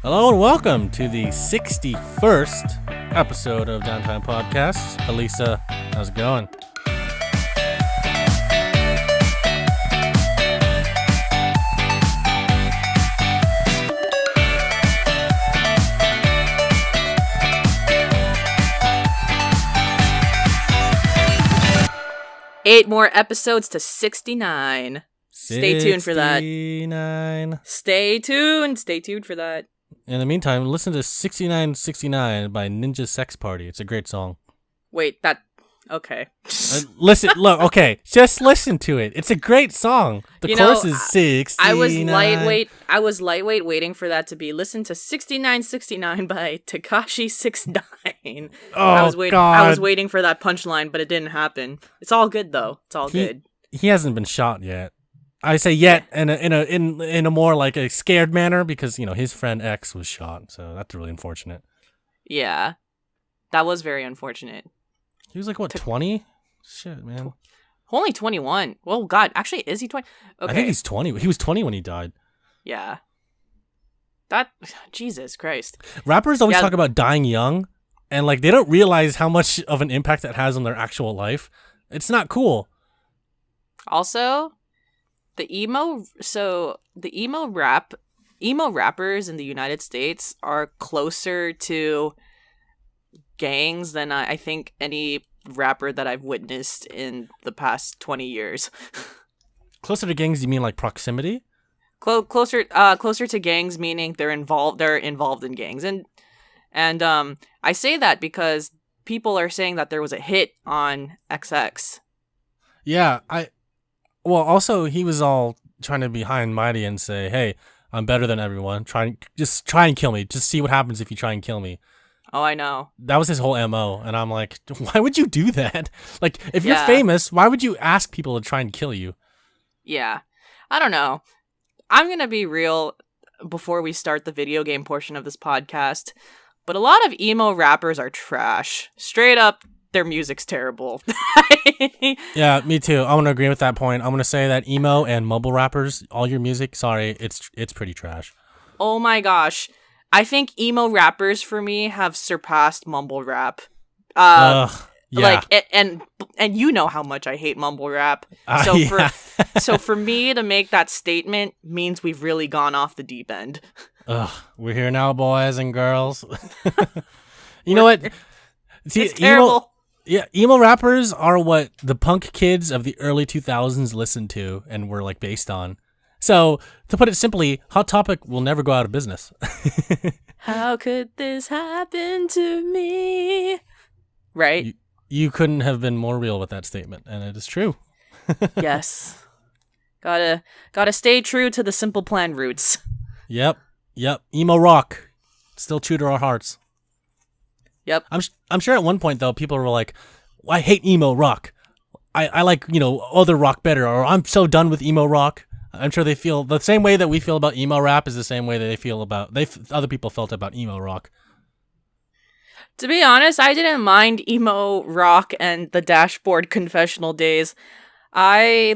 Hello and welcome to the 61st episode of Downtime Podcast. Alyssa, how's it going? Eight more episodes to 69. Stay tuned for that. 69. Stay tuned for that. In the meantime, listen to 6969 by Ninja Sex Party. It's a great song. Wait, okay. Just listen to it. It's a great song. The chorus is 69. I was lightweight waiting for that to be listen to 6969 by Tekashi 69. Oh, I was God. waiting for that punchline, but it didn't happen. It's all good though. It's all good. He hasn't been shot yet. I say yet in a more like a scared manner because, you know, his friend X was shot, so that's really unfortunate. Yeah. That was very unfortunate. He was like, what, 20? Shit, man. Only 21. Well, God, actually, is he 20? Okay. I think he's 20. He was 20 when he died. Yeah. Jesus Christ. Rappers always talk about dying young, and like they don't realize how much of an impact that has on their actual life. It's not cool. Also, the emo rappers in the United States are closer to gangs than I think any rapper that I've witnessed in the past 20 years. Closer to gangs, you mean like proximity? Closer to gangs, meaning they're involved in gangs, and I say that because people are saying that there was a hit on XX. Yeah, well, also he was all trying to be high and mighty and say, "Hey, I'm better than everyone. Try and kill me. Just see what happens if you try and kill me." Oh, I know. That was his whole MO, and I'm like, why would you do that? Like, if you're famous, why would you ask people to try and kill you? Yeah, I don't know. I'm gonna be real before we start the video game portion of this podcast, but a lot of emo rappers are trash. Straight up, their music's terrible. Yeah, me too. I want to agree with that point. I'm going to say that emo and mumble rappers, all your music, sorry, it's pretty trash. Oh my gosh. I think emo rappers for me have surpassed mumble rap. Yeah. Like and you know how much I hate mumble rap. So for me to make that statement means we've really gone off the deep end. We're here now, boys and girls. You know what? See, it's terrible. Emo rappers are what the punk kids of the early 2000s listened to and were like based on. So, to put it simply, Hot Topic will never go out of business. How could this happen to me? Right? You couldn't have been more real with that statement, and it is true. Yes. Gotta stay true to the Simple Plan roots. Yep. Emo rock. Still true to our hearts. Yep. I'm sure at one point, though, people were like, well, I hate emo rock. I like, other rock better, or I'm so done with emo rock. I'm sure they feel the same way that we feel about emo rap is the same way that they feel about other people felt about emo rock. To be honest, I didn't mind emo rock and the Dashboard Confessional days. I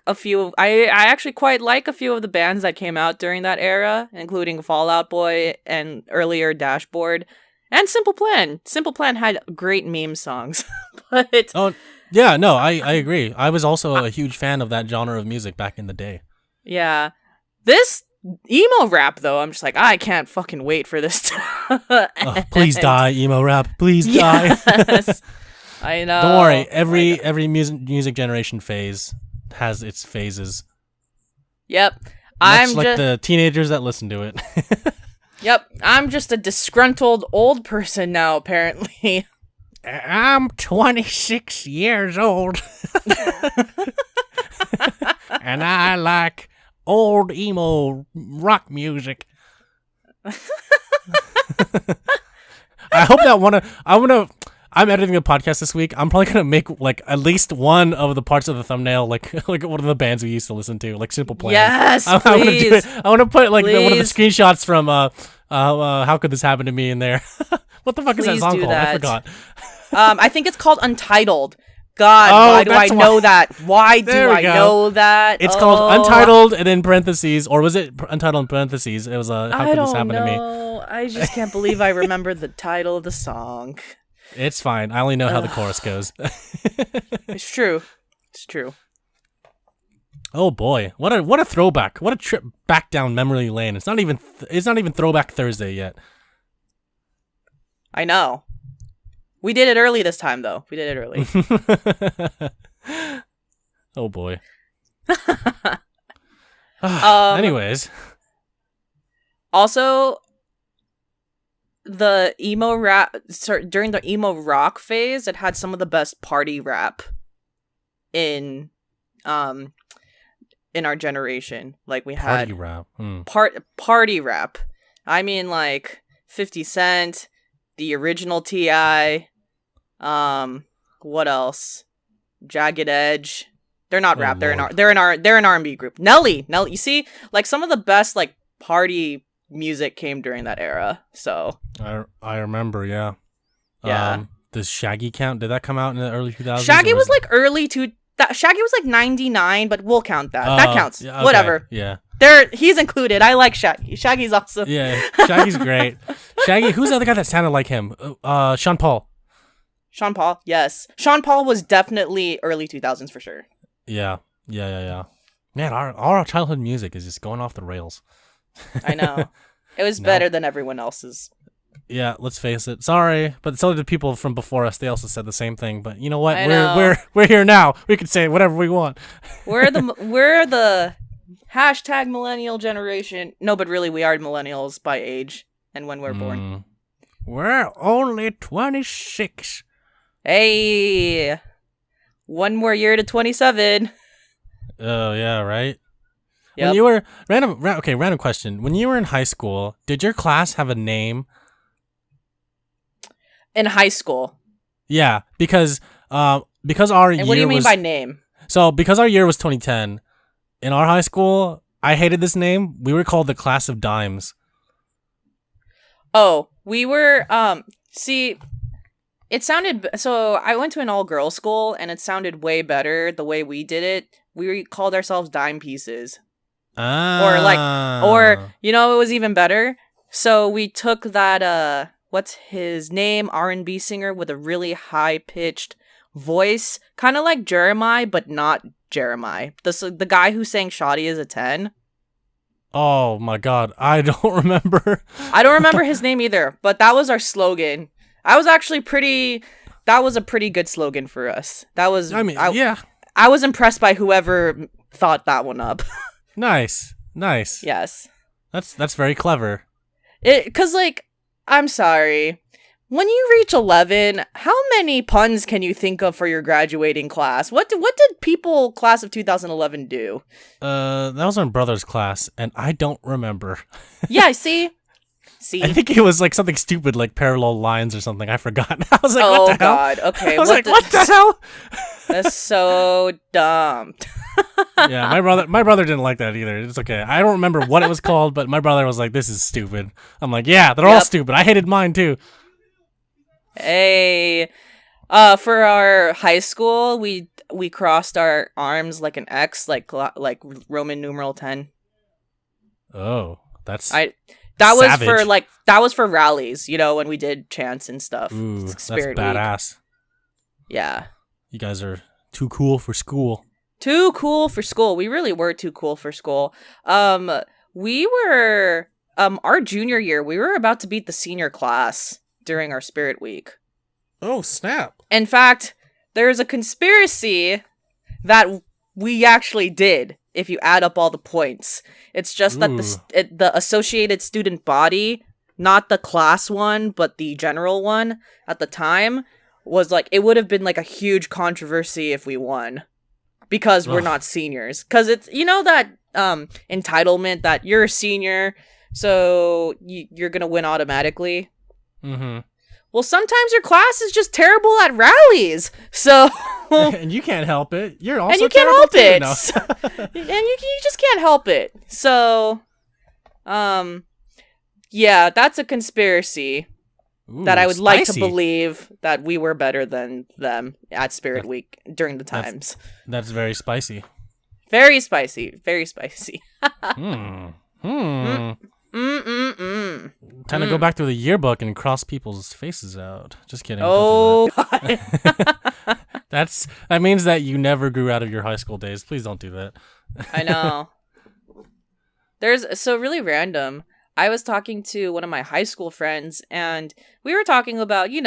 actually quite like a few of the bands that came out during that era, including Fall Out Boy and earlier Dashboard and Simple Plan. Simple Plan had great meme songs, but yeah, no, I agree. I was also a huge fan of that genre of music back in the day. Yeah. This emo rap, though, I'm just like, I can't fucking wait for this please die, emo rap. Please die. Yes. I know. Don't worry. Every music generation phase has its phases. Yep. Much like the teenagers that listen to it. Yep. I'm just a disgruntled old person now, apparently. I'm 26 years old. And I like old emo rock music. I hope that I'm editing a podcast this week. I'm probably gonna make like at least one of the parts of the thumbnail like one of the bands we used to listen to, like Simple Plan. Yes, I want to do it. I want to put like one of the Please. screenshots from How Could This Happen to Me in there. What the fuck is that Please song do called? that. I forgot. I think it's called Untitled. God, why do I that's know that? Why do There we I go. know that? It's called Untitled and in parentheses, or was it Untitled in parentheses? It was How Could This Happen to Me? I just can't believe I remember the title of the song. It's fine. I only know how the chorus goes. It's true. It's true. Oh boy, what a throwback! What a trip back down memory lane. It's not even Throwback Thursday yet. I know. We did it early this time, though. We did it early. Oh boy. Anyways. Also, the emo rap during the emo rock phase, it had some of the best party rap in our generation. Like we had Party rap. party rap. I mean, like 50 Cent, the original T.I. What else? Jagged Edge. They're not rap. Lord. They're an R&B group. Nelly. You see, like some of the best like party music came during that era. So I remember, yeah. Yeah. Does Shaggy count? Did that come out in the early 2000s? Shaggy was like Shaggy was like 99, but we'll count that. That counts. Yeah, okay. Whatever. Yeah. He's included. I like Shaggy. Shaggy's awesome. Yeah, Shaggy's great. Shaggy, who's the other guy that sounded like him? Sean Paul. Sean Paul, yes. Sean Paul was definitely early 2000s for sure. Yeah. Man, our childhood music is just going off the rails. I know. It was better than everyone else's. Yeah, let's face it. Sorry, but so did the people from before us. They also said the same thing. But you know what? We're here now. We can say whatever we want. We're the hashtag millennial generation. No, but really, we are millennials by age and when we're born. We're only 26. Hey, one more year to 27. Oh yeah, right. Yep. When you were random question. When you were in high school, did your class have a name? In high school. Yeah, because our year. And what do you mean by name? So because our year was 2010, in our high school, I hated this name. We were called the Class of Dimes. Oh, we were see, it sounded so I went to an all-girls school and it sounded way better the way we did it. We called ourselves Dime Pieces. Or you know, it was even better. So we took that what's his name, R&B singer with a really high-pitched voice, kind of like Jeremy, but not Jeremy. The guy who sang Shoddy is a 10. Oh my god, I don't remember. I don't remember his name either, but that was our slogan. That was a pretty good slogan for us. Yeah. I was impressed by whoever thought that one up. Nice. Yes. That's very clever. Cause like, I'm sorry. When you reach 11, how many puns can you think of for your graduating class? What did people class of 2011 do? That was my brother's class, and I don't remember. Yeah, see? I think it was like something stupid, like parallel lines or something. I forgot. I was like, what the hell? God. Okay. I was like, what the hell? That's so dumb. Yeah, my brother didn't like that either. It's okay. I don't remember what it was called, but my brother was like, this is stupid. I'm like, yeah, they're all stupid. I hated mine too. Hey, for our high school, we crossed our arms like an X, like Roman numeral 10. Oh, that's that was for rallies, you know, when we did chants and stuff. Ooh, that's Spirit badass. Week. Yeah. You guys are too cool for school. Too cool for school. We really were too cool for school. We were our junior year, we were about to beat the senior class during our Spirit Week. Oh, snap. In fact, there's a conspiracy that we actually did, if you add up all the points. It's just that the associated student body, not the class one, but the general one at the time, was like, it would have been like a huge controversy if we won. Because we're not seniors. Because it's, you know, that entitlement that you're a senior, so you're going to win automatically. Mm-hmm. Well, sometimes your class is just terrible at rallies, so and you can't help it. You're also and you can't help it, no. and you just can't help it. So, yeah, that's a conspiracy. Ooh, that I would like to spicy. believe that we were better than them at Spirit Week during the times. That's very spicy. Very spicy. Very spicy. Time to Mm. go back through the yearbook and cross people's faces out. Just kidding. Oh, Don't do God. that. That means that you never grew out of your high school days. Please don't do that. I know. So really random. I was talking to one of my high school friends, and we were talking about, you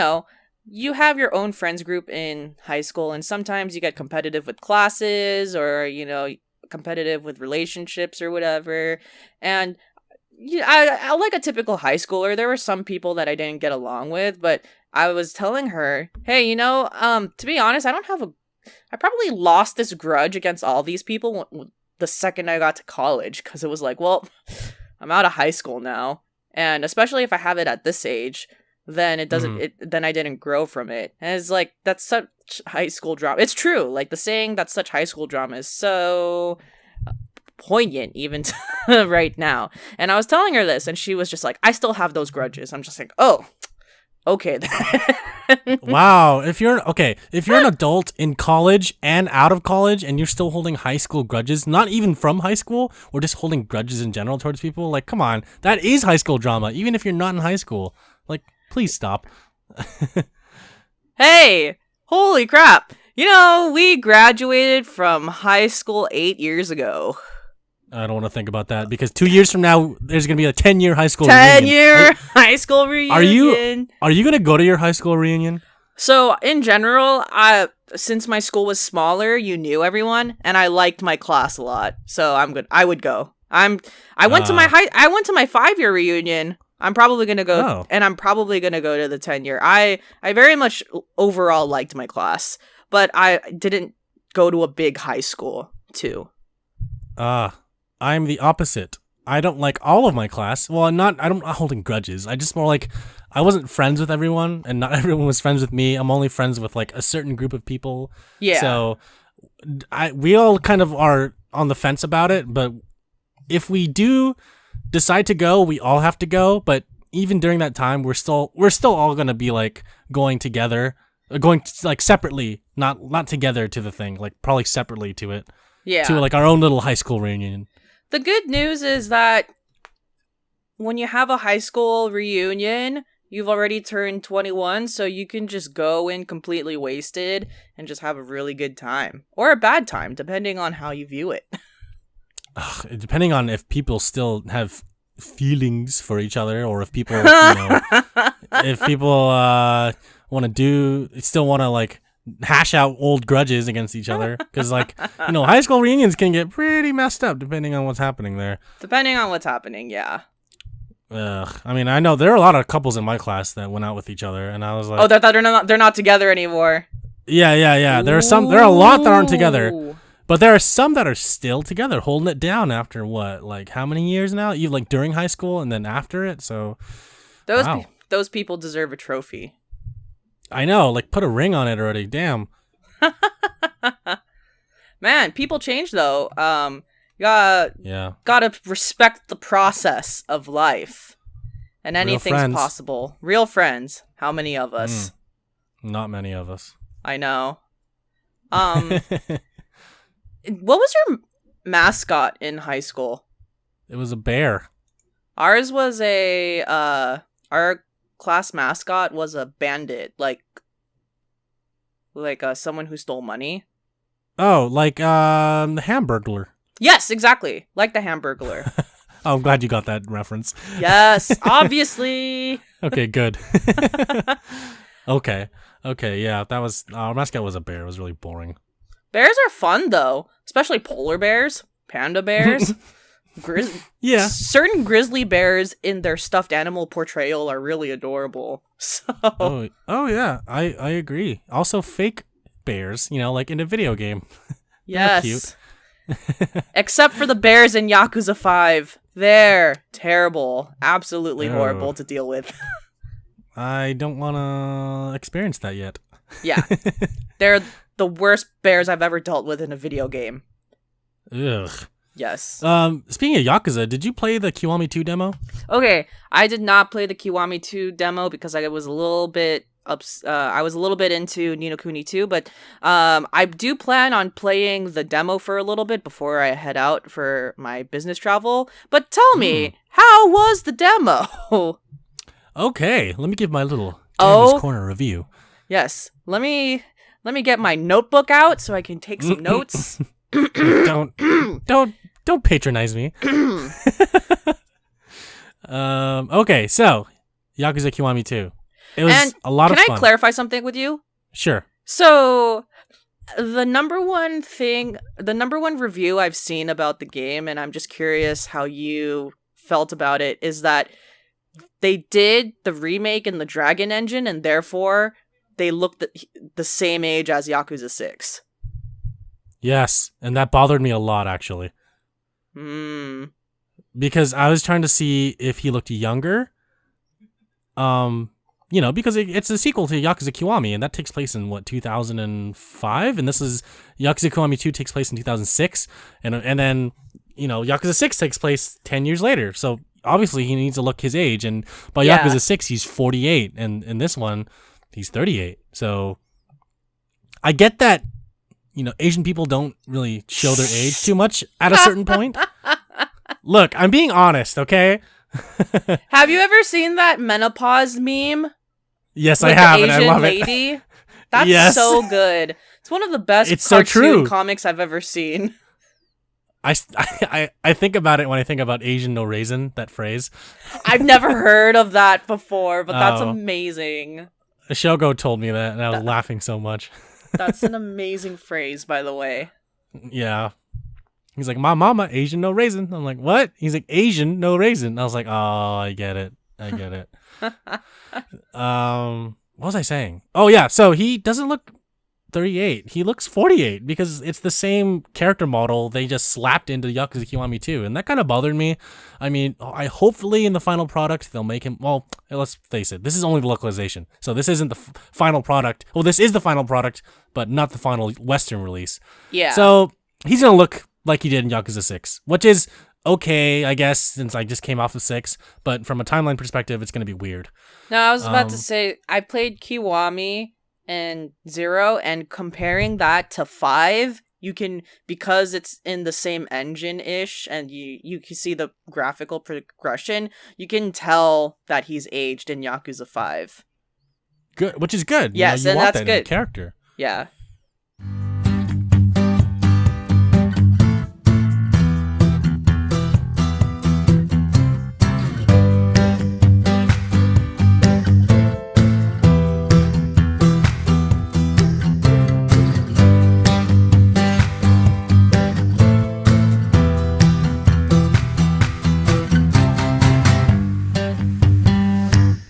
have your own friends group in high school, and sometimes you get competitive with classes or, competitive with relationships or whatever. And I like a typical high schooler. There were some people that I didn't get along with, but I was telling her, hey, to be honest, I probably lost this grudge against all these people the second I got to college, because it was like, well, I'm out of high school now, and especially if I have it at this age, then it doesn't. Then I didn't grow from it, and it's like that's such high school drama. It's true, like the saying that's such high school drama is so poignant even right now. And I was telling her this, and she was just like, "I still have those grudges." I'm just like, "Oh, okay." Wow. If you're an adult in college and out of college, and you're still holding high school grudges, not even from high school, or just holding grudges in general towards people, like, come on, that is high school drama. Even if you're not in high school, like, please stop. Hey, holy crap! We graduated from high school 8 years ago. I don't want to think about that, because 2 years from now, there's going to be a 10-year high school reunion. 10-year high school reunion. Are you going to go to your high school reunion? So, in general, since my school was smaller, you knew everyone, and I liked my class a lot. So, I'm good. I would go. I went to my 5-year reunion. I'm probably going to go, and I'm probably going to go to the 10-year. I very much overall liked my class, but I didn't go to a big high school, too. I'm the opposite. I don't like all of my class. Well, I'm not holding grudges. I just more like, I wasn't friends with everyone, and not everyone was friends with me. I'm only friends with like a certain group of people. Yeah. So we all kind of are on the fence about it, but if we do decide to go, we all have to go. But even during that time, we're still all gonna be like going together, going like separately, not together to the thing, like probably separately to it. Yeah. To like our own little high school reunion. The good news is that when you have a high school reunion, you've already turned 21, so you can just go in completely wasted and just have a really good time. Or a bad time, depending on how you view it. Depending on if people still have feelings for each other, or if people, if people still want to like hash out old grudges against each other, because like high school reunions can get pretty messed up depending on what's happening there. Depending on what's happening, yeah. I mean, I know there are a lot of couples in my class that went out with each other, and I was like, they're not together anymore. Yeah. There are a lot that aren't together, but there are some that are still together, holding it down after what, like how many years now? Even like during high school and then after it. So those people deserve a trophy. I know, like put a ring on it already. Damn. Man, people change though. Gotta respect the process of life, and anything's possible. Real friends. How many of us? Not many of us. I know. What was your mascot in high school? It was a bear. Ours was our class mascot was a bandit, like someone who stole money. Oh, like the Hamburglar. Yes, exactly, like the Hamburglar. Oh, I'm glad you got that reference. Yes, obviously. Okay, good. Okay, yeah, that was our mascot was a bear. It was really boring. Bears are fun though, especially polar bears, panda bears. Yeah. Certain grizzly bears in their stuffed animal portrayal are really adorable. So. Oh yeah, I agree. Also, fake bears, like in a video game. Yes. Cute. Except for the bears in Yakuza 5. They're terrible. Absolutely horrible to deal with. I don't want to experience that yet. Yeah. They're the worst bears I've ever dealt with in a video game. Ugh. Yes. Speaking of Yakuza, did you play the Kiwami 2 demo? Okay, I did not play the Kiwami 2 demo because I was a little bit I was a little bit into Ni No Kuni II, but I do plan on playing the demo for a little bit before I head out for my business travel. But tell me, how was the demo? Okay, let me give my little Jeremy's Corner review. Yes, let me get my notebook out so I can take some notes. Don't patronize me. Okay, so Yakuza Kiwami 2. It was a lot of fun. Can I clarify something with you? Sure. So, the number one review I've seen about the game, and I'm just curious how you felt about it, is that they did the remake in the Dragon Engine, and therefore they look the same age as Yakuza 6. Yes, and that bothered me a lot, actually. Because I was trying to see if he looked younger. Because it's a sequel to Yakuza Kiwami, and that takes place in, 2005? And this is Yakuza Kiwami 2 takes place in 2006. And then, Yakuza 6 takes place 10 years later. So, obviously, he needs to look his age. And by Yakuza 6, he's 48. And in this one, he's 38. So, I get that, Asian people don't really show their age too much at a certain point. Look, I'm being honest, okay? Have you ever seen that menopause meme? Yes, I have, and I love lady? it. That's so good. It's one of the best cartoon comics I've ever seen. I think about it when I think about Asian no raisin, that phrase. I've never heard of that before, but that's amazing. Shogo told me that, and I was laughing so much. That's an amazing phrase, by the way. Yeah. He's like, my mama, Asian no raisin. I'm like, what? He's like, Asian no raisin. I was like, oh, I get it. What was I saying? Oh, yeah. So he doesn't look 38. He looks 48 because it's the same character model they just slapped into Yakuza Kiwami 2. And that kind of bothered me. I mean, hopefully in the final product, they'll make him, well, let's face it. This is only the localization. So this isn't the final product. Well, this is the final product, but not the final Western release. Yeah. So he's going to look like he did in Yakuza 6, which is okay, I guess, since I just came off of 6, but from a timeline perspective, it's going to be weird. No, I was about to say, I played Kiwami and 0, and comparing that to 5, you can, because it's in the same engine-ish, and you can see the graphical progression, you can tell that he's aged in Yakuza 5. Good, which is good. Yes, you and want that's that good. In the character. Yeah.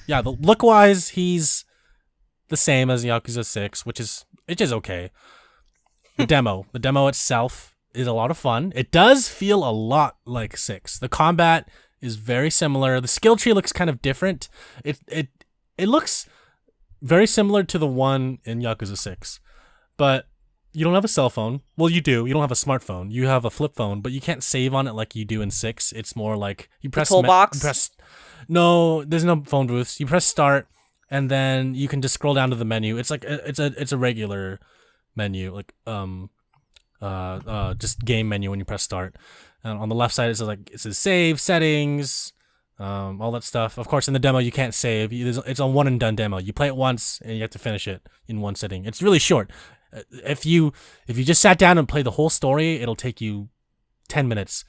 Yeah, look-wise, he's the same as Yakuza 6, which is okay. The demo itself is a lot of fun. It does feel a lot like 6. The combat is very similar. The skill tree looks kind of different. It looks very similar to the one in Yakuza 6, but you don't have a cell phone. Well, you do. You don't have a smartphone. You have a flip phone, but you can't save on it like you do in 6. It's more like you press toolbox. No, there's no phone booths. You press start, and then you can just scroll down to the menu. It's like it's a regular menu, like just game menu when you press start. And on the left side, it says save, settings, all that stuff. Of course, in the demo you can't save. It's a one and done demo. You play it once and you have to finish it in one sitting. It's really short. If you just sat down and played the whole story, it'll take you 10 minutes.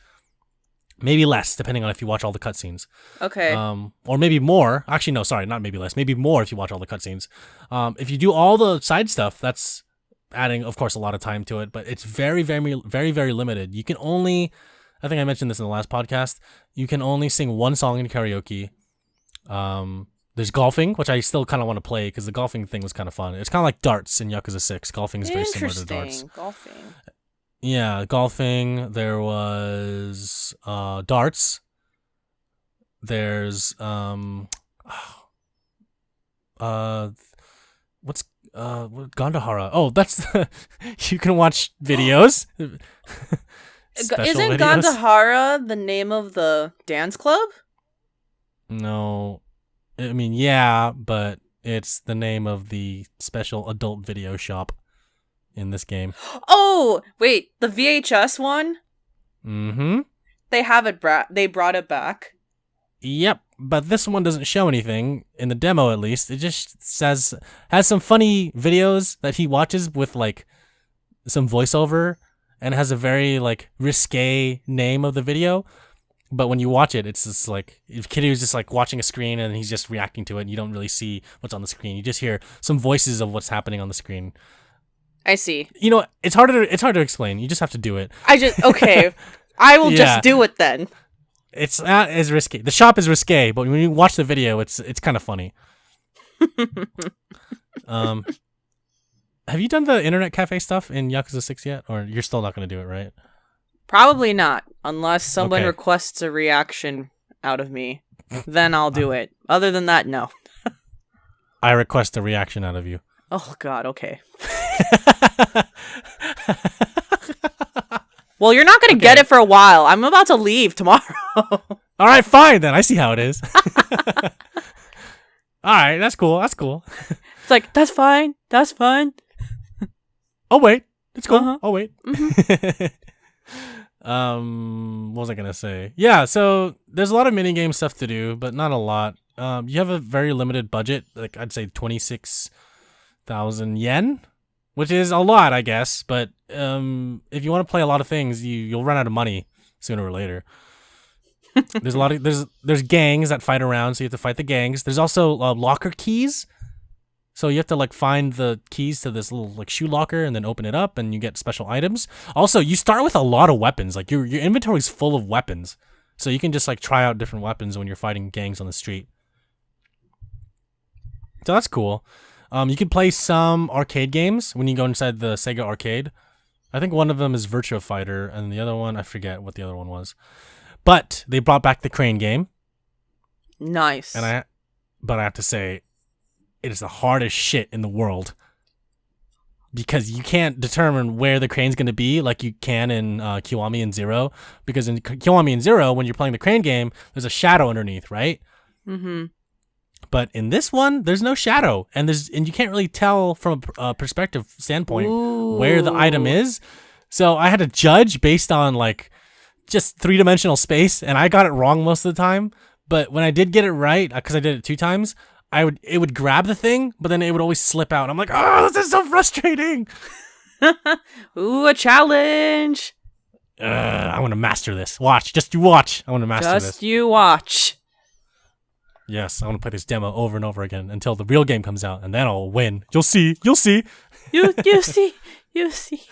Maybe less, depending on if you watch all the cutscenes. Okay. Or maybe more. Actually, no, sorry, not maybe less. Maybe more if you watch all the cutscenes. If you do all the side stuff, that's adding, of course, a lot of time to it. But it's very, very, very, very limited. You can only, I think I mentioned this in the last podcast, you can only sing one song in karaoke. There's golfing, which I still kind of want to play because the golfing thing was kind of fun. It's kind of like darts in Yakuza 6. Golfing is very similar to darts. Golfing. Yeah, golfing. There was darts. There's what's Gandahara? Oh, that's you can watch videos. special Isn't videos. Gandhara the name of the dance club? No, I mean, yeah, but it's the name of the special adult video shop in this game. Oh, wait, the VHS one? Mm-hmm. They have it. They brought it back. Yep, but this one doesn't show anything in the demo. At least it just has some funny videos that he watches with like some voiceover, and has a very like risque name of the video. But when you watch it, it's just like if Kiryu's just like watching a screen and he's just reacting to it, and you don't really see what's on the screen. You just hear some voices of what's happening on the screen. I see. You know, it's hard to explain. You just have to do it. Okay. I will just do it then. It's not as risky. The shop is risque, but when you watch the video, it's kind of funny. Have you done the internet cafe stuff in Yakuza 6 yet? Or you're still not going to do it, right? Probably not, unless someone Okay. requests a reaction out of me. Then I'll do it. Other than that, no. I request a reaction out of you. Oh, God, okay. Well, you're not going to get it for a while. I'm about to leave tomorrow. All right, fine then. I see how it is. All right, that's cool. That's cool. It's like, that's fine. That's fine. Oh wait, it's cool. Uh-huh. Oh wait. What was I gonna say? Yeah, so there's a lot of minigame stuff to do, but not a lot. You have a very limited budget, like I'd say 26,000 yen, which is a lot, I guess. But if you want to play a lot of things, you'll run out of money sooner or later. There's a lot of there's gangs that fight around, so you have to fight the gangs. There's also locker keys. So you have to like find the keys to this little like shoe locker and then open it up and you get special items. Also, you start with a lot of weapons. Like your inventory is full of weapons. So you can just like try out different weapons when you're fighting gangs on the street. So that's cool. You can play some arcade games when you go inside the Sega arcade. I think one of them is Virtua Fighter and the other one, I forget what the other one was. But they brought back the crane game. Nice. But I have to say, it is the hardest shit in the world because you can't determine where the crane's going to be like you can in Kiwami and Zero. Because in Kiwami and Zero, when you're playing the crane game, there's a shadow underneath, right? Mm-hmm. But in this one, there's no shadow, and you can't really tell from a perspective standpoint where the item is. So I had to judge based on like just 3-dimensional space, and I got it wrong most of the time. But when I did get it right, because I did it 2 times, it would grab the thing, but then it would always slip out. I'm like, oh, this is so frustrating. Ooh, a challenge. I want to master this. Watch, just you watch. I want to master this. Just you watch. Yes, I want to play this demo over and over again until the real game comes out, and then I'll win. You'll see. You'll see. You see. You see.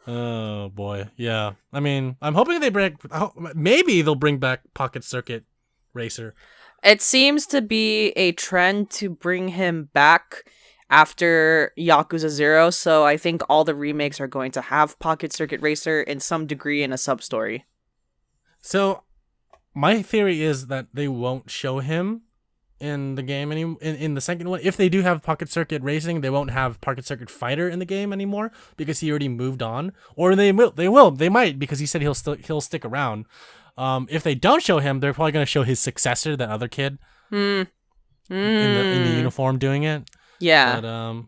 Oh boy, yeah. I mean, I'm hoping maybe they'll bring back Pocket Circuit Racer. It seems to be a trend to bring him back after Yakuza 0, so I think all the remakes are going to have Pocket Circuit Racer in some degree in a sub-story. So, my theory is that they won't show him in the game in the second one. If they do have Pocket Circuit Racing, they won't have Pocket Circuit Fighter in the game anymore because he already moved on. Or they might because he said he'll stick around. If they don't show him, they're probably going to show his successor, that other kid, in the uniform doing it. Yeah. But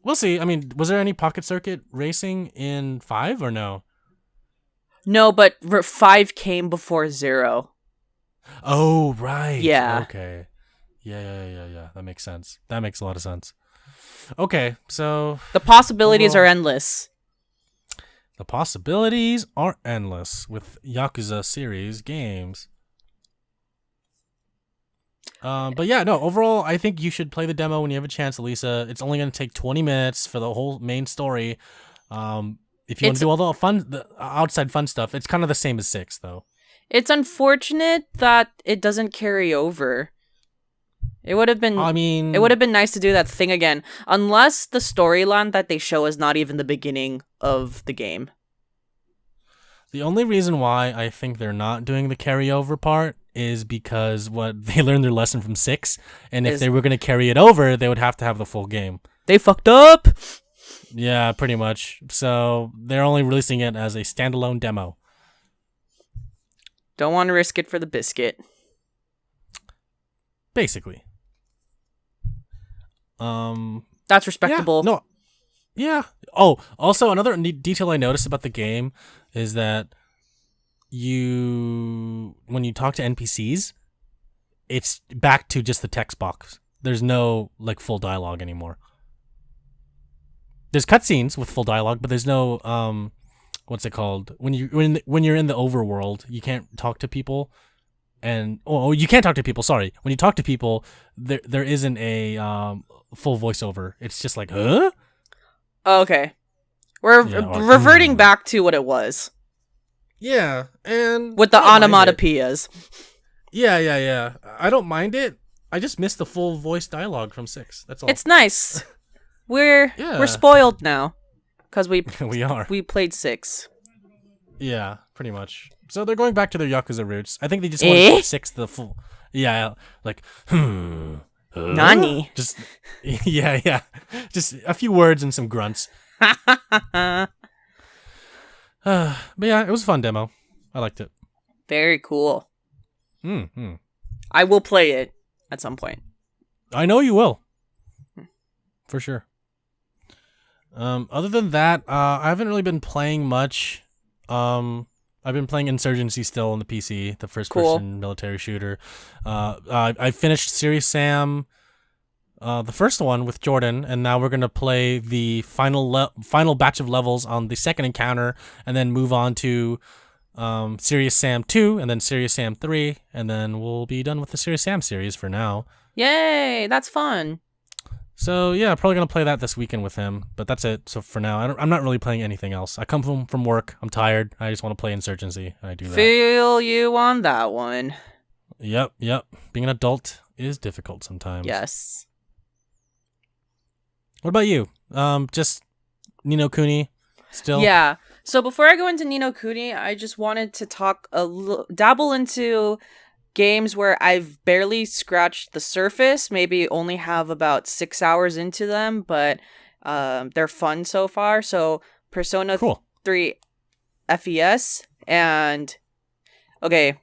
we'll see. I mean, was there any Pocket Circuit Racing in 5 or no? No, but 5 came before 0. Oh, right. Yeah. Okay. Yeah. That makes sense. That makes a lot of sense. Okay, so The possibilities are endless. the possibilities are endless with Yakuza series games. But yeah, no, overall, I think you should play the demo when you have a chance, Alyssa. It's only going to take 20 minutes for the whole main story. If you want to do all the outside fun stuff, it's kind of the same as 6, though. It's unfortunate that it doesn't carry over. It would have been it would have been nice to do that thing again, unless the storyline that they show is not even the beginning of the game. The only reason why I think they're not doing the carryover part is because they learned their lesson from 6, and if they were going to carry it over, they would have to have the full game. They fucked up. Yeah, pretty much. So they're only releasing it as a standalone demo. Don't want to risk it for the biscuit. Basically. That's respectable. Yeah, no. Yeah. Oh, also another detail I noticed about the game is that when you talk to NPCs, it's back to just the text box. There's no like full dialogue anymore. There's cutscenes with full dialogue, but there's no what's it called? When you're in the overworld, you can't talk to people, and you can't talk to people. Sorry, when you talk to people, there isn't a full voiceover. It's just like, huh? Okay, we're reverting back to what it was. Yeah, and with the onomatopoeias. Yeah. I don't mind it. I just missed the full voice dialogue from 6. That's all. It's nice. We're spoiled now because we played 6. Yeah, pretty much. So they're going back to their Yakuza roots. I think they just want to get 6 the full. Yeah, like Nani? Just yeah. Just a few words and some grunts. But yeah, it was a fun demo. I liked it. Very cool. Mm-hmm. I will play it at some point. I know you will. For sure. Other than that, I haven't really been playing much. I've been playing Insurgency still on the PC, the first-person military shooter. I finished Serious Sam, the first one with Jordan, and now we're gonna play the final batch of levels on the second encounter, and then move on to Serious Sam 2, and then Serious Sam 3, and then we'll be done with the Serious Sam series for now. Yay, that's fun. So yeah, probably gonna play that this weekend with him, but that's it. So for now, I'm not really playing anything else. I come from work, I'm tired, I just want to play Insurgency, and I do that. Feel you on that one. Yep. Being an adult is difficult sometimes. Yes. What about you? Just Ni No Kuni still? Yeah. So before I go into Ni No Kuni, I just wanted to dabble into games where I've barely scratched the surface, maybe only have about 6 hours into them, but they're fun so far. So Persona 3 FES, and okay,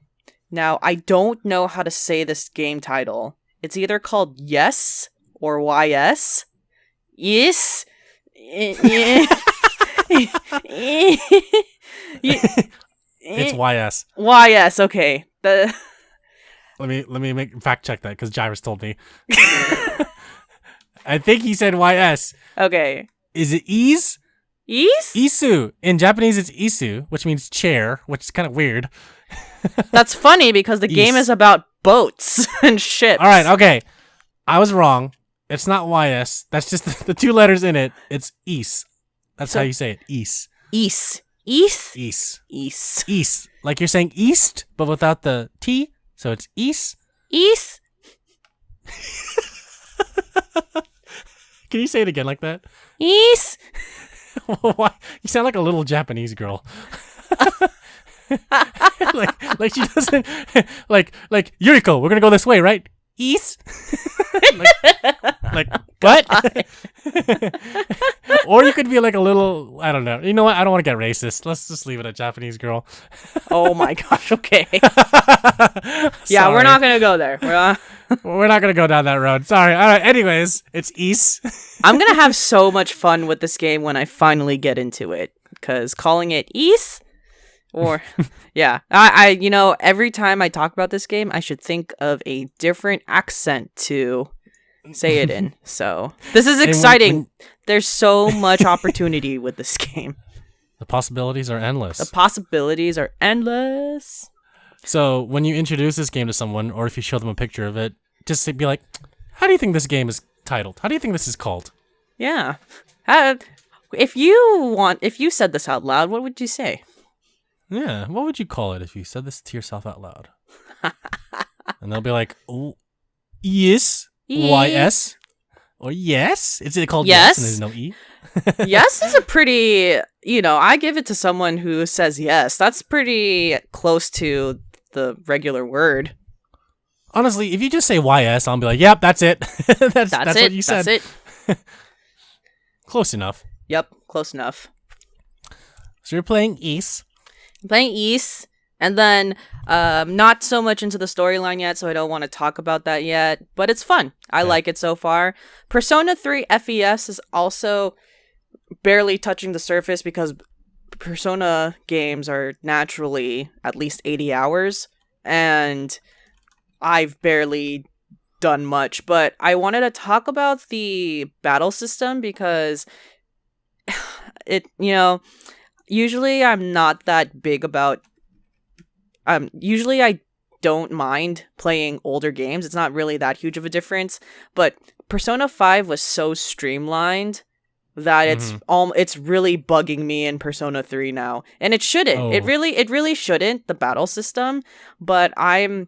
now I don't know how to say this game title. It's either called Yes or YS. Yes. It's YS. YS, okay. Let me fact check that because Jairus told me. I think he said YS. Okay. Is it Ease? Ease? Isu. In Japanese, it's Isu, which means chair, which is kind of weird. That's funny because the game is about boats and ships. All right, okay. I was wrong. It's not YS. That's just the 2 letters in it. It's Is. That's how you say it. Is. East. Like you're saying east, but without the T. So it's East. East. Can you say it again like that? East. Why? You sound like a little Japanese girl. like she doesn't like Yuriko. We're gonna go this way, right? East. like what? Or you could be like a little, I don't know. You know what? I don't want to get racist. Let's just leave it at Japanese girl. Oh my gosh. Okay. Yeah, we're not gonna go there. We're not gonna go down that road. Sorry. All right. Anyways, it's East. I'm gonna have so much fun with this game when I finally get into it. Because calling it East. Or, yeah, I every time I talk about this game, I should think of a different accent to say it in. So this is exciting. There's so much opportunity with this game. The possibilities are endless. So when you introduce this game to someone, or if you show them a picture of it, just be like, how do you think this game is titled? How do you think this is called? Yeah. If you said this out loud, what would you say? Yeah, what would you call it if you said this to yourself out loud? And they'll be like, oh, yes, YS, or yes. Is it called yes and there's no E? Yes is a pretty, I give it to someone who says yes. That's pretty close to the regular word. Honestly, if you just say YS, I'll be like, yep, that's it. that's what you said. That's it. Close enough. Yep, close enough. So you're playing Ys. I'm playing Ys, and then not so much into the storyline yet, so I don't want to talk about that yet, but it's fun. I like it so far. Persona 3 FES is also barely touching the surface because Persona games are naturally at least 80 hours, and I've barely done much, but I wanted to talk about the battle system because it, usually I'm not that big about, usually I don't mind playing older games. It's not really that huge of a difference, but Persona 5 was so streamlined that it's really bugging me in Persona 3 now. And it shouldn't. Oh. It really shouldn't, the battle system, but I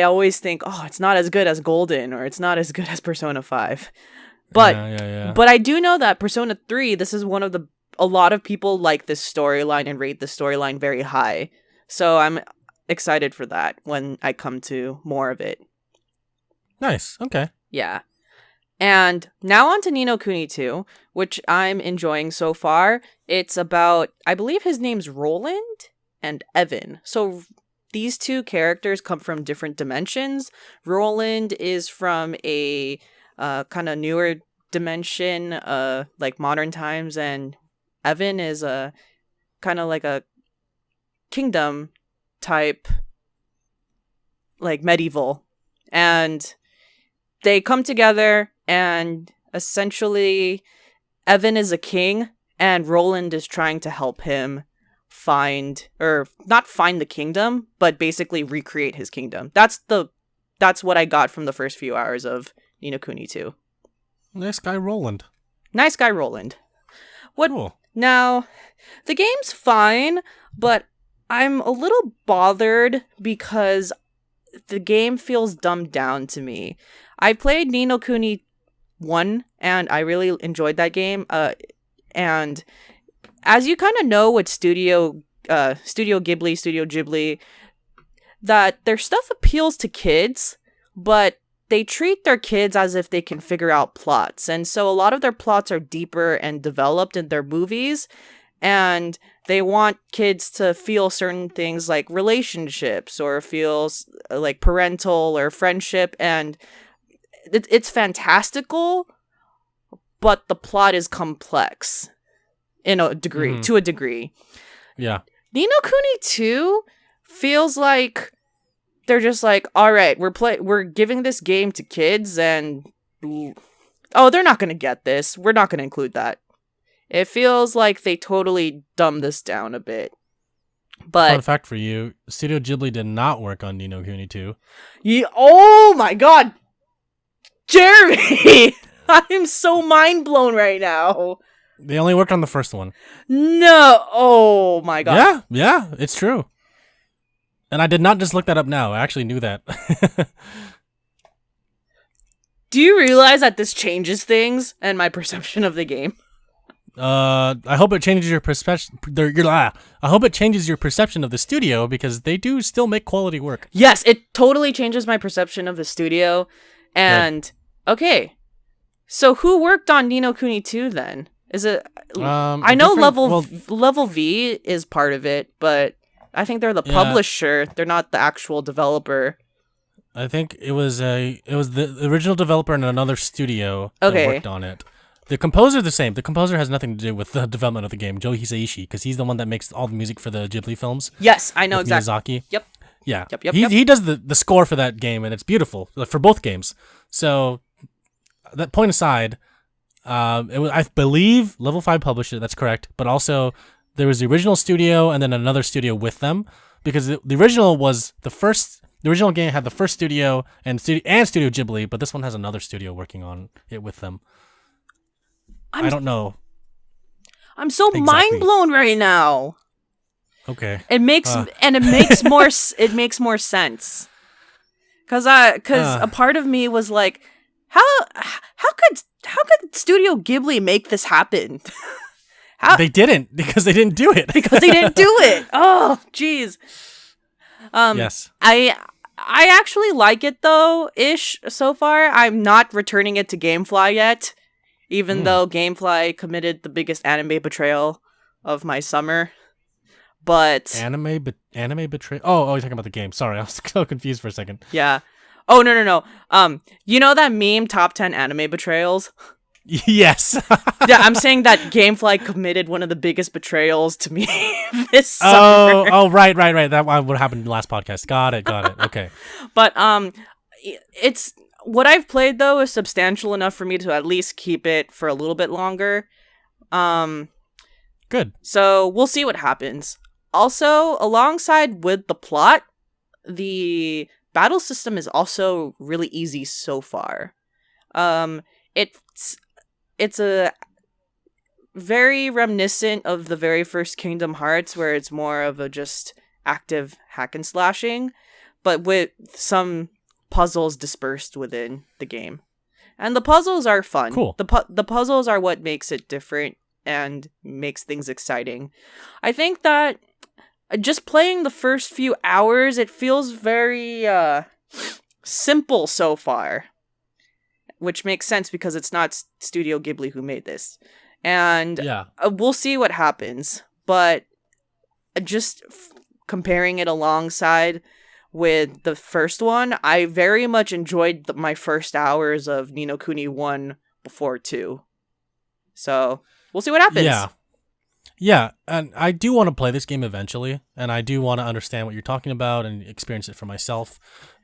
always think, oh, it's not as good as Golden, or it's not as good as Persona 5. But but I do know that Persona 3, this is one of a lot of people like this storyline and rate the storyline very high. So I'm excited for that when I come to more of it. Nice. Okay. Yeah. And now on to Ni No Kuni II, which I'm enjoying so far. It's about, I believe his name's Roland and Evan. So these two characters come from different dimensions. Roland is from a kind of newer dimension, like modern times, and Evan is a kind of like a kingdom type, like medieval. And they come together, and essentially Evan is a king, and Roland is trying to help him not find the kingdom, but basically recreate his kingdom. That's what I got from the first few hours of Ni No Kuni II. Nice guy Roland. Nice guy Roland. Cool. Now, the game's fine, but I'm a little bothered because the game feels dumbed down to me. I played Ni No Kuni 1, and I really enjoyed that game. And as you kind of know with Studio Ghibli, that their stuff appeals to kids, but they treat their kids as if they can figure out plots. And so a lot of their plots are deeper and developed in their movies, and they want kids to feel certain things like relationships or feels like parental or friendship, and it's fantastical, but the plot is complex in a degree, to a degree. Yeah. Ni No Kuni 2 feels like they're just like, all right, we're giving this game to kids, and they're not going to get this. We're not going to include that. It feels like they totally dumbed this down a bit. But fun fact for you, Studio Ghibli did not work on Ni No Kuni 2. Oh my god! Jeremy! I'm so mind blown right now. They only worked on the first one. No! Oh my god. Yeah, it's true. And I did not just look that up now. I actually knew that. Do you realize that this changes things and my perception of the game? I hope it changes your perception. I hope it changes your perception of the studio, because they do still make quality work. Yes, it totally changes my perception of the studio. And okay, so who worked on Ni No Kuni 2 then? Is it? I know Level V is part of it, but I think they're the publisher. They're not the actual developer. I think it was the original developer and another studio that worked on it. The composer the same. The composer has nothing to do with the development of the game, Joe Hisaishi, because he's the one that makes all the music for the Ghibli films. Yes, I know exactly. Miyazaki. Yep. Yeah. Yep. He does the score for that game, and it's beautiful for both games. So that point aside, it was, I believe, Level 5 published it. That's correct. But also there was the original studio and then another studio with them, because the original was the first. The original game had the first studio and Studio Ghibli, but this one has another studio working on it with them. I don't know. I'm so mind blown right now. Okay. It makes it makes more sense. Cause a part of me was like, how could Studio Ghibli make this happen? They didn't, because they didn't do it. Because they didn't do it. Oh, jeez. Yes. I actually like it though, ish, so far. I'm not returning it to GameFly yet. even though Gamefly committed the biggest anime betrayal of my summer. But anime betrayal. Oh, you're talking about the game. Sorry, I was so confused for a second. Yeah. Oh, no. You know that meme, top 10 anime betrayals? Yes. Yeah, I'm saying that Gamefly committed one of the biggest betrayals to me this summer. Oh, right. That what happened in the last podcast. Got it. Okay. But it's what I've played though is substantial enough for me to at least keep it for a little bit longer. Good. So we'll see what happens. Also, alongside with the plot, the battle system is also really easy so far. It's a very reminiscent of the very first Kingdom Hearts, where it's more of a just active hack and slashing, but with some puzzles dispersed within the game. And the puzzles are fun. Cool. The puzzles are what makes it different and makes things exciting. I think that just playing the first few hours, it feels very simple so far. Which makes sense because it's not Studio Ghibli who made this. And we'll see what happens. But just comparing it alongside with the first one, I very much enjoyed my first hours of Ni No Kuni 1 before 2. So, we'll see what happens. Yeah, and I do want to play this game eventually, and I do want to understand what you're talking about and experience it for myself.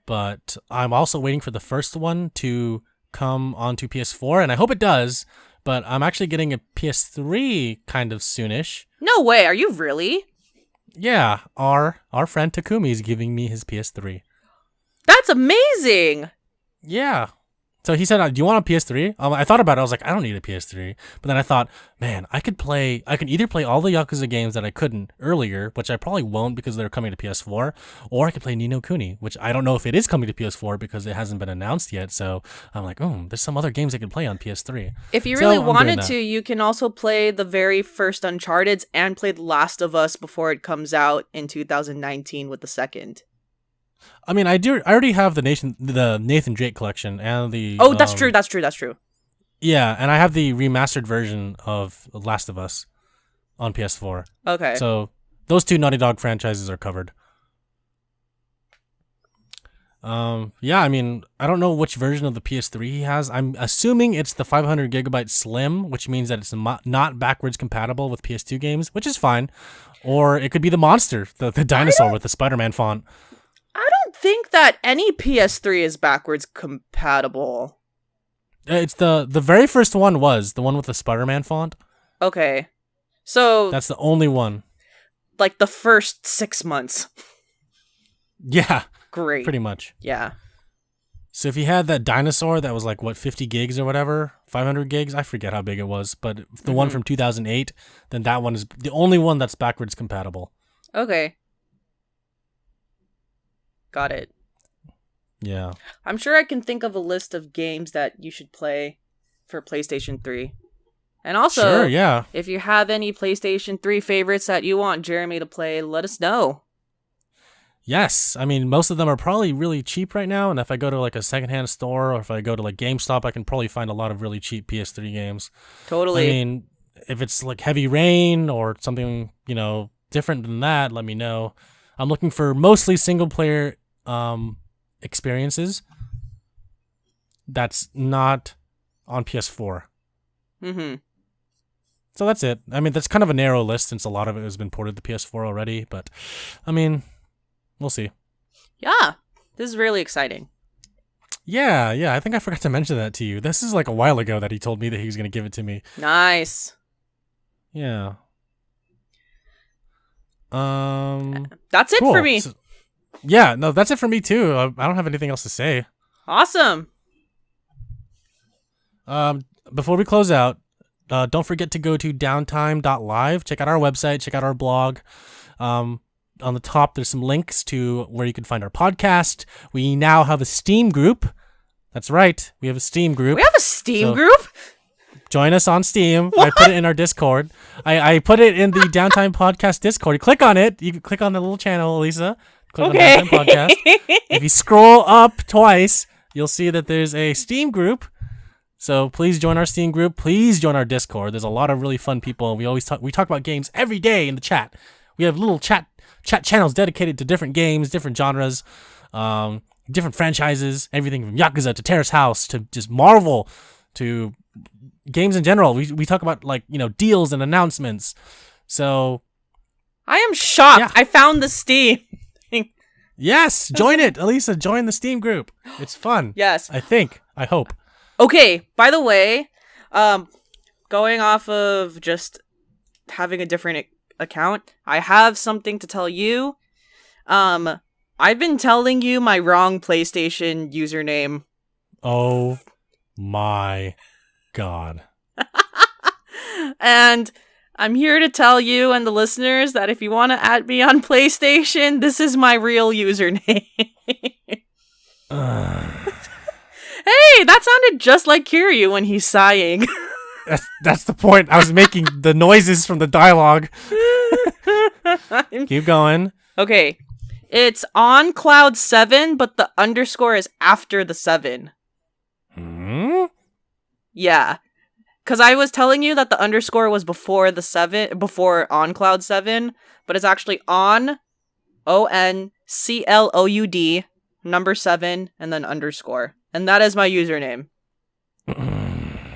But I'm also waiting for the first one to come onto PS4, and I hope it does, but I'm actually getting a PS3 kind of soonish. No way, are you really? Yeah, our friend Takumi is giving me his PS3. That's amazing! Yeah. So he said, do you want a PS3? I thought about it. I was like, I don't need a PS3. But then I thought, man, I could either play all the Yakuza games that I couldn't earlier, which I probably won't because they're coming to PS4, or I could play Ni No Kuni, which I don't know if it is coming to PS4 because it hasn't been announced yet. So I'm like, there's some other games I could play on PS3. If you really wanted to, you can also play the very first Uncharted and play The Last of Us before it comes out in 2019 with the second. I mean, I already have the Nathan Drake collection and the. Oh, that's true. Yeah, and I have the remastered version of The Last of Us on PS4. Okay. So those two Naughty Dog franchises are covered. Yeah, I mean, I don't know which version of the PS3 he has. I'm assuming it's the 500 gigabyte Slim, which means that it's not backwards compatible with PS2 games, which is fine. Or it could be the monster, the dinosaur with the Spider-Man font. I don't think that any PS3 is backwards compatible. It's the very first one was the one with the Spider-Man font. Okay. So that's the only one. Like the first 6 months. Yeah. Great. Pretty much. Yeah. So if you had that dinosaur that was like, 50 gigs or whatever, 500 gigs, I forget how big it was, but the one from 2008, then that one is the only one that's backwards compatible. Okay. Got it. Yeah. I'm sure I can think of a list of games that you should play for PlayStation 3. And also, sure, yeah. If you have any PlayStation 3 favorites that you want Jeremy to play, let us know. Yes. I mean, most of them are probably really cheap right now, and if I go to like a secondhand store or if I go to like GameStop, I can probably find a lot of really cheap PS3 games. Totally. I mean, if it's like Heavy Rain or something, different than that, let me know. I'm looking for mostly single player experiences that's not on PS4. Mm-hmm. So that's it. I mean, that's kind of a narrow list since a lot of it has been ported to PS4 already, but I mean, we'll see. Yeah, this is really exciting. Yeah, I think I forgot to mention that to you. This is like a while ago that he told me that he was going to give it to me. Nice. Yeah. That's it for me. So, yeah, no, that's it for me too. I don't have anything else to say. Awesome. Before we close out, don't forget to go to Downtime.Live. Check out our website. Check out our blog. On the top, there's some links to where you can find our podcast. We now have a Steam group. That's right. We have a Steam group. We have a Steam group? Join us on Steam. What? I put it in our Discord. I put it in the Downtime Podcast Discord. You click on it. You can click on the little channel, Lisa. Click on Downtime Podcast. If you scroll up twice, you'll see that there's a Steam group. So please join our Steam group. Please join our Discord. There's a lot of really fun people. We talk about games every day in the chat. We have little chat channels dedicated to different games, different genres, different franchises, everything from Yakuza to Terrace House to just Marvel to games in general. We talk about deals and announcements. So I am shocked. Yeah. I found the Steam. Yes, join it. Alyssa, join the Steam group. It's fun. Yes. I hope. Okay, by the way, going off of just having a different account, I have something to tell you. I've been telling you my wrong PlayStation username. Oh my God. And I'm here to tell you and the listeners that if you want to add me on PlayStation, this is my real username. Hey, that sounded just like Kiryu when he's sighing. That's the point. I was making the noises from the dialogue. Keep going. Okay. It's on Cloud 7, but the underscore is after the 7. Yeah. Because I was telling you that the underscore was before the 7, before on Cloud 7, but it's actually on ONCLOUD, number 7, and then underscore. And that is my username. I'm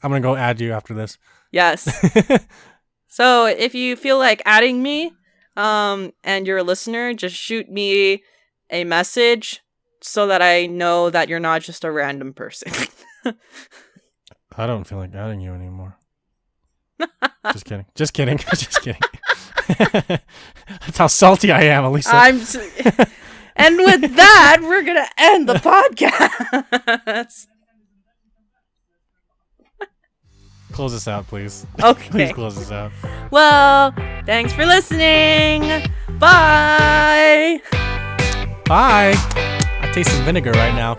going to go add you after this. Yes. So if you feel like adding me, and you're a listener, just shoot me a message so that I know that you're not just a random person. I don't feel like adding you anymore. Just kidding. Just kidding. Just kidding. That's how salty I am, Alyssa. And with that, we're going to end the podcast. Close this out, please. Okay. Please close this out. Well, thanks for listening. Bye. Bye. I taste some vinegar right now.